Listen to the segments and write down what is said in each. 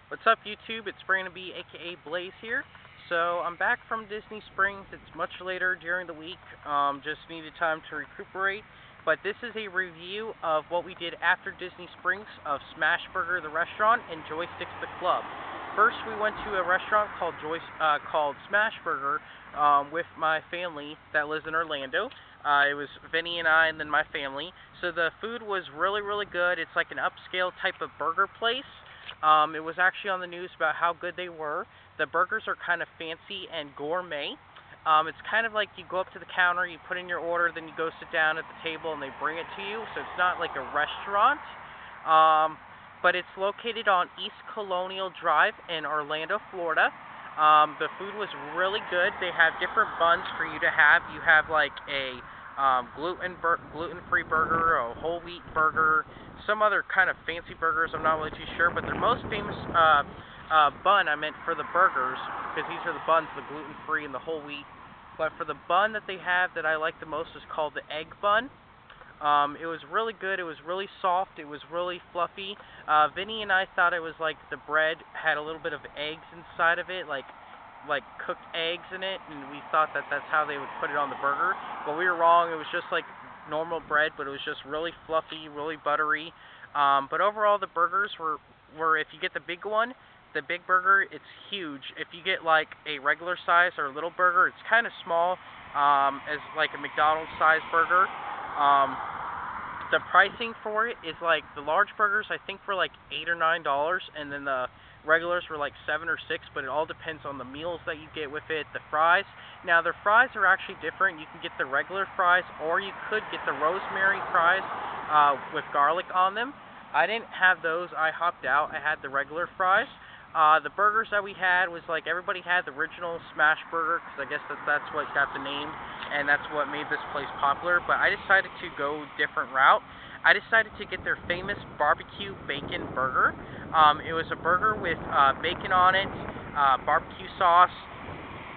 What's up, YouTube? It's Brandon B, aka Blaze here. So I'm back from Disney Springs. It's much later during the week. Just needed time to recuperate. But this is a review of what we did after Disney Springs of Smashburger the restaurant and Joysticks the club. First, we went to a restaurant called Smashburger with my family that lives in Orlando. It was Vinny and I, and then my family. So the food was really, really good. It's like an upscale type of burger place. It was actually on the news about how good they were. The burgers are kind of fancy and gourmet. It's kind of like you go up to the counter, you put in your order, then you go sit down at the table and they bring it to you. So it's not like a restaurant. But it's located on East Colonial Drive in Orlando, Florida. The food was really good. They have different buns for you to have. You have like a gluten-free burger, a whole wheat burger, some other kind of fancy burgers. I'm not really too sure, but their most famous bun, I meant for the burgers, because these are the buns, the gluten-free and the whole wheat. But for the bun that they have that I like the most is called the egg bun. It was really good. It was really soft. It was really fluffy. Vinny and I thought it was like the bread had a little bit of eggs inside of it, like cooked eggs in it, and we thought that that's how they would put it on the burger. But we were wrong. It was just like normal bread, but it was just really fluffy, really buttery. But overall, the burgers were if you get the big one, the big burger, it's huge. If you get like a regular size or a little burger, it's kind of small, as like a McDonald's size burger. The pricing for it is like the large burgers I think were like $8 or $9, and then the regulars were like $7 or $6, but it all depends on the meals that you get with it. The fries, now their fries are actually different. You can get the regular fries, or you could get the rosemary fries with garlic on them. I didn't have those. I hopped out. I had the regular fries. The burgers that we had was like everybody had the original smash burger, because I guess that's what got the name, and that's what made this place popular. But I decided to go a different route. I decided to get their famous barbecue bacon burger. It was a burger with bacon on it, barbecue sauce.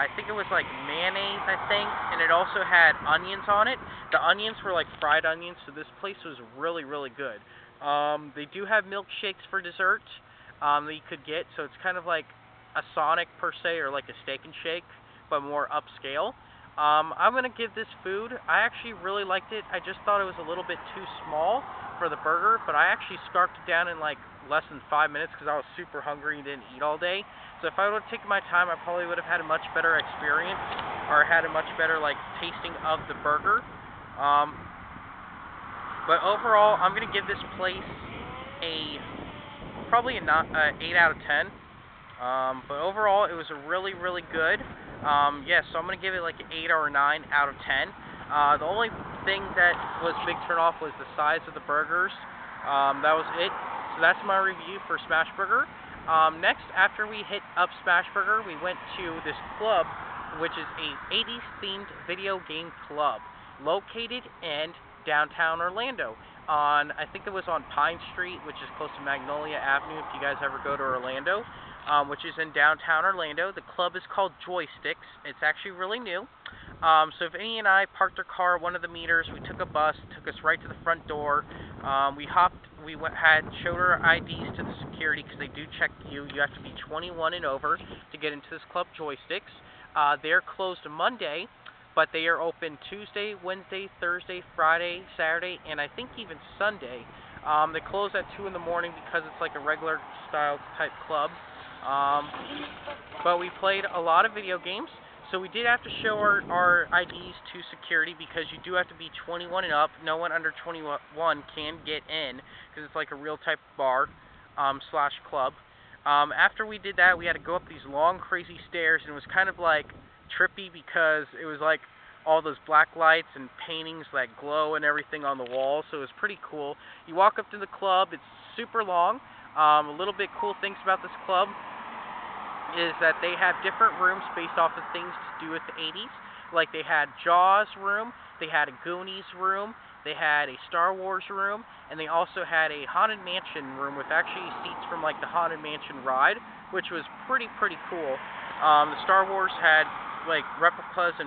I think it was like mayonnaise, I think, and it also had onions on it. The onions were like fried onions, so this place was really, really good. They do have milkshakes for dessert that you could get, so it's kind of like a Sonic per se, or like a Steak and Shake, but more upscale. I'm going to give this food, I actually really liked it. I just thought it was a little bit too small for the burger, but I actually scarfed it down in like less than 5 minutes because I was super hungry and didn't eat all day. So if I would have taken my time, I probably would have had a much better experience, or had a much better like tasting of the burger. But overall, I'm going to give this place probably an 8 out of 10. But overall, it was a really, really good. Yeah, so I'm going to give it like an 8 or a 9 out of 10. The only thing that was a big turnoff was the size of the burgers. That was it. So that's my review for Smashburger. Next, after we hit up Smashburger, we went to this club, which is a 80s themed video game club located in downtown Orlando. I think it was on Pine Street, which is close to Magnolia Avenue if you guys ever go to Orlando, which is in downtown Orlando. The club is called Joysticks. It's actually really new. So Vinny and I parked our car at one of the meters. We took a bus, took us right to the front door. Showed our IDs to the security, because they do check you. You have to be 21 and over to get into this club, Joysticks. They're closed Monday, but they are open Tuesday, Wednesday, Thursday, Friday, Saturday, and I think even Sunday. They close at 2 in the morning because it's like a regular style type club. But we played a lot of video games, so we did have to show our IDs to security, because you do have to be 21 and up. No one under 21 can get in, because it's like a real type bar slash club. After we did that, we had to go up these long, crazy stairs, and it was kind of like trippy, because it was like all those black lights and paintings that glow and everything on the walls, so it was pretty cool. You walk up to the club, it's super long. A little bit cool things about this club is that they have different rooms based off of things to do with the 80s. Like they had Jaws room, they had a Goonies room, they had a Star Wars room, and they also had a Haunted Mansion room with actually seats from like the Haunted Mansion ride, which was pretty cool. The Star Wars had like replicas and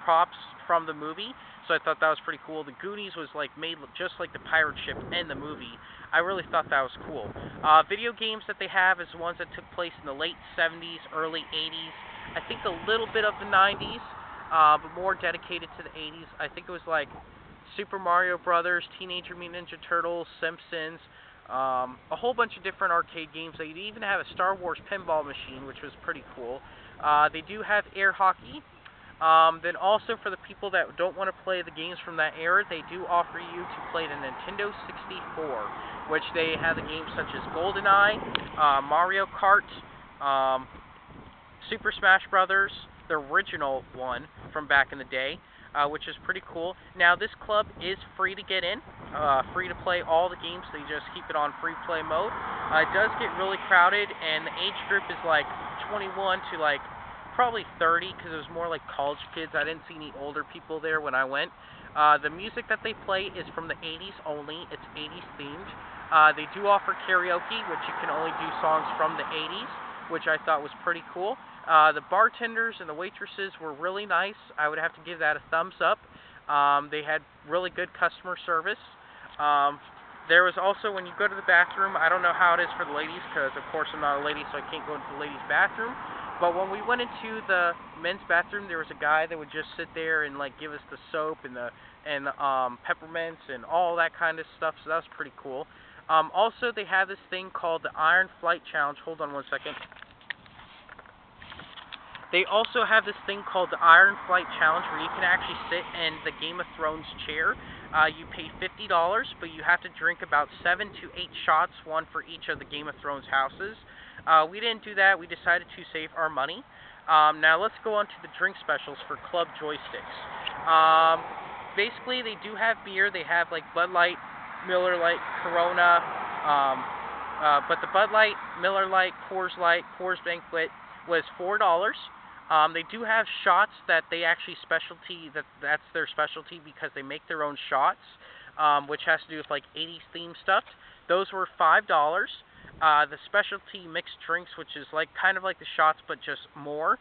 props from the movie, so I thought that was pretty cool. The Goonies was like made just like the pirate ship in the movie. I really thought that was cool. Video games that they have is ones that took place in the late 70s, early 80s, I think a little bit of the 90s, but more dedicated to the 80s. I think it was like Super Mario Brothers, Teenage Mutant Ninja Turtles, Simpsons, a whole bunch of different arcade games. They even have a Star Wars pinball machine, which was pretty cool. They do have air hockey. Then also for the people that don't want to play the games from that era, they do offer you to play the Nintendo 64, which they have the games such as GoldenEye, Mario Kart, Super Smash Brothers, the original one from back in the day, which is pretty cool. Now this club is free to get in, free to play all the games. They just keep it on free play mode. It does get really crowded, and the age group is like 21 to like probably 30, because it was more like college kids. I didn't see any older people there when I went. The music that they play is from the 80s only. It's 80s themed. They do offer karaoke, which you can only do songs from the 80s, which I thought was pretty cool. The bartenders and the waitresses were really nice. I would have to give that a thumbs up. They had really good customer service. There was also, when you go to the bathroom, I don't know how it is for the ladies, because of course I'm not a lady, so I can't go into the ladies' bathroom. But when we went into the men's bathroom, there was a guy that would just sit there and like give us the soap and the peppermints and all that kind of stuff. So that was pretty cool. Also, they have this thing called the Iron Flight Challenge. Hold on one second. They also have this thing called the Iron Flight Challenge, where you can actually sit in the Game of Thrones chair. You pay $50, but you have to drink about 7 to 8 shots, one for each of the Game of Thrones houses. We didn't do that. We decided to save our money. Now let's go on to the drink specials for Club Joysticks. Basically, they do have beer. They have like Bud Light, Miller Lite, Corona, but the Bud Light, Miller Lite, Coors Banquet was $4. They do have shots that they actually that's their specialty, because they make their own shots, which has to do with like 80s theme stuff. Those were $5. The specialty mixed drinks, which is like kind of like the shots but just more,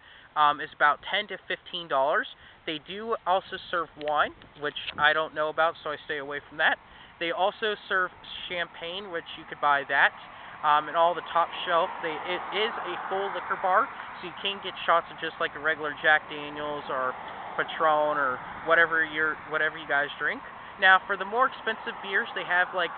is about $10 to $15. They do also serve wine, which I don't know about, so I stay away from that. They also serve champagne, which you could buy that. And all the top shelf, it is a full liquor bar, so you can get shots of just like a regular Jack Daniels or Patron or whatever you guys drink. Now, for the more expensive beers, they have like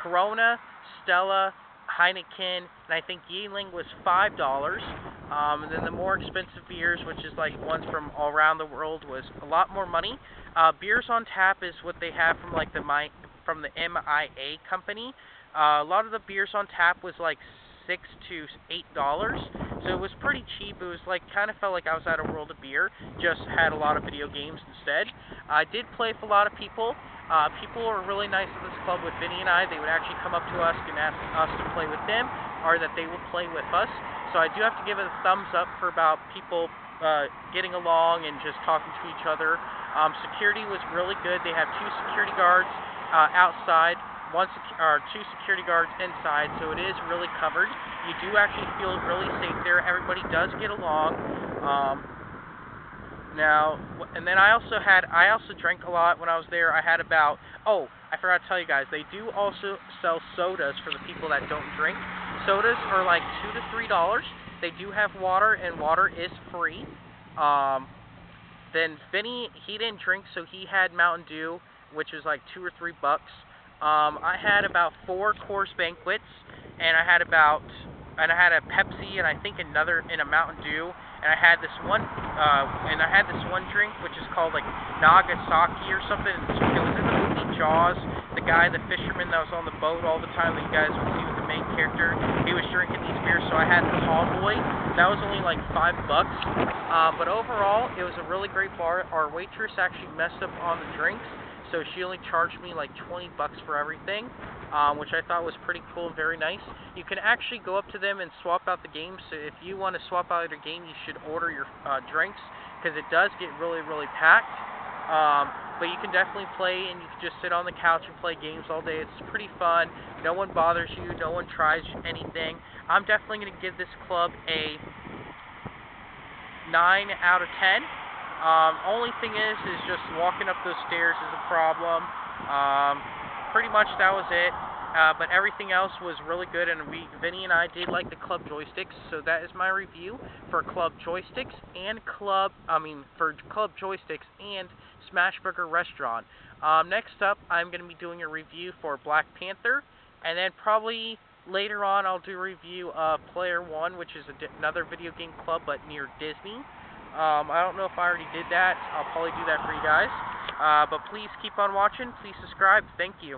Corona, Stella, Heineken, and I think Yeeling was $5. And then the more expensive beers, which is like ones from all around the world, was a lot more money. Beers on Tap is what they have from like the MIA company. A lot of the beers on tap was like $6 to $8, so it was pretty cheap. It was like kind of felt like I was at a World of Beer, just had a lot of video games instead. I did play with a lot of people. People were really nice at this club with Vinny and I. They would actually come up to us and ask us to play with them, or that they would play with us. So I do have to give it a thumbs up for about people getting along and just talking to each other. Security was really good. They have 2 security guards outside, 2 security guards inside, so it is really covered. You do actually feel really safe there. Everybody does get along. Now, and then I also drank a lot when I was there. I had about, I forgot to tell you guys, they do also sell sodas for the people that don't drink. Sodas are like $2 to $3. They do have water, and water is free. Then Vinny, he didn't drink, so he had Mountain Dew, which is like $2 or $3. I had about 4 Coors Banquets, and I had a Pepsi, and I think a Mountain Dew, and I had this one drink which is called like Nagasaki or something. It was in the movie Jaws. The guy, the fisherman that was on the boat all the time that you guys would see with the main character, he was drinking these beers, so I had the Tall Boy. That was only like $5. But overall, it was a really great bar. Our waitress actually messed up on the drinks, so she only charged me like $20 for everything, which I thought was pretty cool and very nice. You can actually go up to them and swap out the games. So if you want to swap out your game, you should order your drinks, because it does get really, really packed. But you can definitely play, and you can just sit on the couch and play games all day. It's pretty fun. No one bothers you. No one tries anything. I'm definitely going to give this club a 9 out of 10. Only thing is just walking up those stairs is a problem. Pretty much that was it. but everything else was really good, and Vinny and I did like the Club Joysticks, so that is my review for Club Joysticks and Club Joysticks and Smashburger Restaurant. Next up, I'm going to be doing a review for Black Panther, and then probably later on I'll do a review of Player One, which is another video game club but near Disney. I don't know if I already did that. I'll probably do that for you guys. But please keep on watching. Please subscribe. Thank you.